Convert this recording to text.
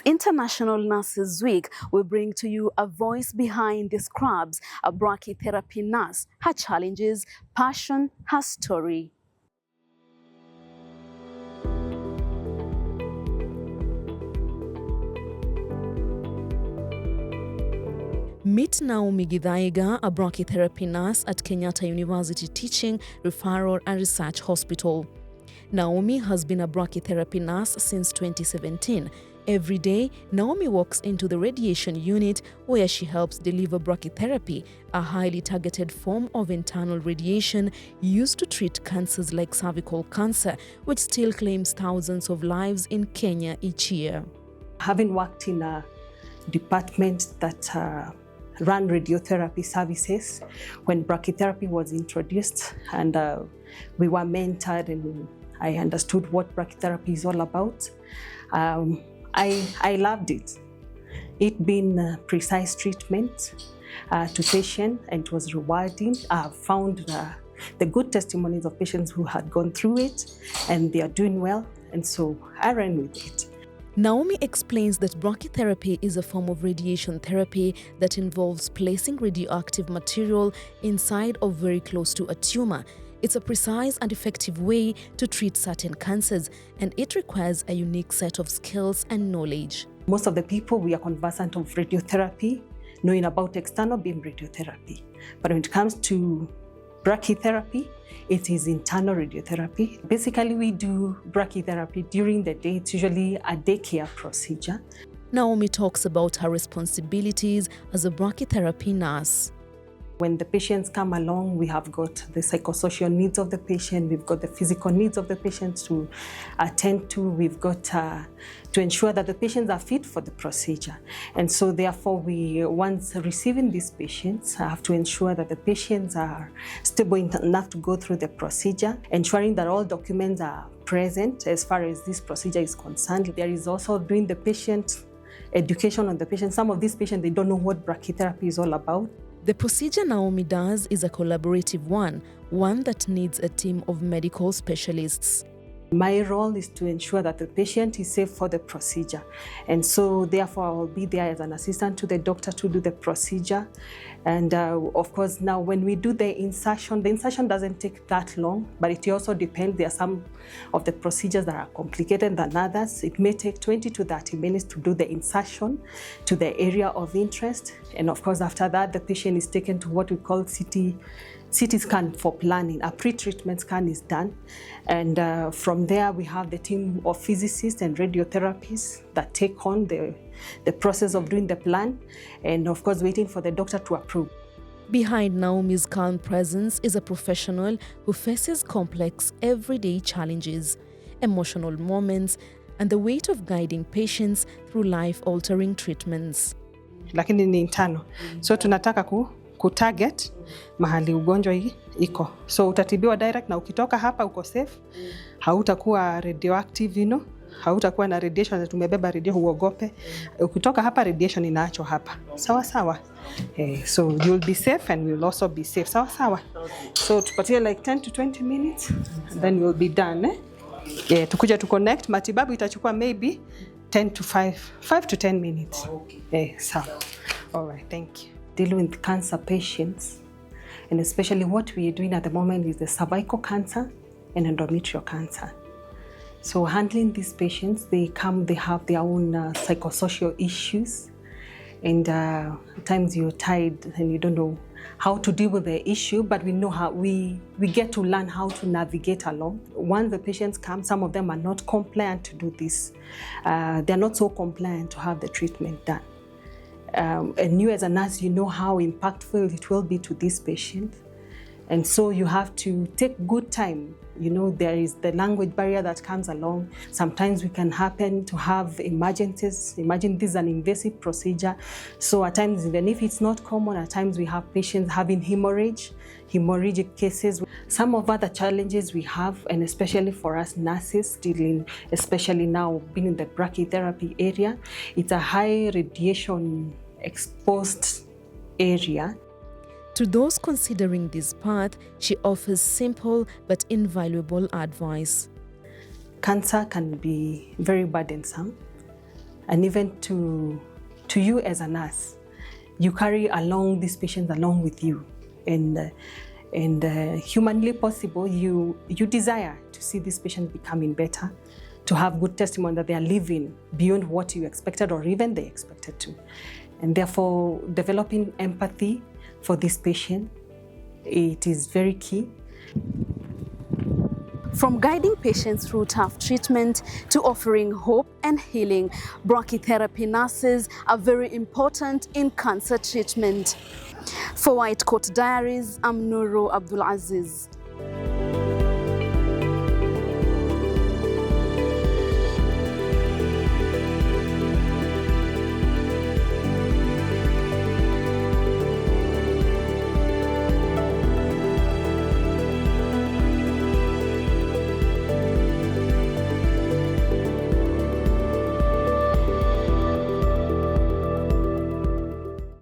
International Nurses Week, we bring to you a voice behind the scrubs, a brachytherapy nurse, her challenges, passion, her story. Meet Naomi Githaiga, a brachytherapy nurse at Kenyatta University Teaching, Referral and Research Hospital. Naomi has been a brachytherapy nurse since 2017. Every day, Naomi walks into the radiation unit where she helps deliver brachytherapy, a highly targeted form of internal radiation used to treat cancers like cervical cancer, which still claims thousands of lives in Kenya each year. Having worked in a department that ran radiotherapy services when brachytherapy was introduced, and we were mentored and I understood what brachytherapy is all about. I loved it. It being precise treatment to patients, and it was rewarding. I found the good testimonies of patients who had gone through it and they are doing well, and so I ran with it. Naomi explains that brachytherapy is a form of radiation therapy that involves placing radioactive material inside or very close to a tumor. It's a precise and effective way to treat certain cancers, and it requires a unique set of skills and knowledge. Most of the people, we are conversant of radiotherapy, knowing about external beam radiotherapy. But when it comes to brachytherapy, it is internal radiotherapy. Basically, we do brachytherapy during the day. It's usually a daycare procedure. Naomi talks about her responsibilities as a brachytherapy nurse. When the patients come along, we have got the psychosocial needs of the patient, we've got the physical needs of the patient to attend to, we've got to ensure that the patients are fit for the procedure. And so therefore, we, once receiving these patients, have to ensure that the patients are stable enough to go through the procedure, ensuring that all documents are present as far as this procedure is concerned. There is also doing the patient education on the patient. Some of these patients, they don't know what brachytherapy is all about. The procedure Naomi does is a collaborative one that needs a team of medical specialists. My role is to ensure that the patient is safe for the procedure. And so therefore I will be there as an assistant to the doctor to do the procedure. And of course now when we do the insertion doesn't take that long, but it also depends. There are some of the procedures that are complicated than others. It may take 20 to 30 minutes to do the insertion to the area of interest. And of course after that the patient is taken to what we call CT scan for planning. A pre-treatment scan is done, and from there we have the team of physicists and radiotherapists that take on the process of doing the plan, and of course waiting for the doctor to approve. Behind Naomi's calm presence is a professional who faces complex everyday challenges, emotional moments, and the weight of guiding patients through life-altering treatments. Lakini ni internal, so tunataka kutarget mahali ugonjwa iko. So utatibiwa direct na ukitoka hapa uko safe. Hautakuwa radioactive, hautakuwa na radiation na tumebeba radio huogope. Ukitoka hapa radiation inaachwa hapa. Sawa sawa. So you'll be safe and we'll also be safe. Sawa sawa. So tupatie like 10 to 20 minutes and then we'll be done. Tukuja to connect. Matibabu itachukua maybe 5 to 10 minutes. Sawa. All right, thank you. Dealing with cancer patients, and especially what we are doing at the moment is the cervical cancer and endometrial cancer. So handling these patients, they have their own psychosocial issues, and at times you're tired and you don't know how to deal with the issue, but we know how we get to learn how to navigate along. Once the patients come, some of them are not compliant to do this. They're not so compliant to have the treatment done. And you as a nurse, you know how impactful it will be to this patient. And so you have to take good time. There is the language barrier that comes along. Sometimes we can happen to have emergencies. Imagine this is an invasive procedure. So at times, even if it's not common, at times we have patients having hemorrhagic cases. Some of other challenges we have, and especially for us nurses dealing, especially now being in the brachytherapy area, it's a high radiation exposed area. To those considering this path, she offers simple but invaluable advice. Cancer can be very burdensome. and even to you as a nurse. You carry along these patients along with you, and humanly possible, you desire to see this patient becoming better, to have good testimony that they are living beyond what you expected or even they expected to. And therefore, developing empathy for this patient, it is very key. From guiding patients through tough treatment to offering hope and healing, brachytherapy nurses are very important in cancer treatment. For White Coat Diaries, I'm Nuru Abdulaziz.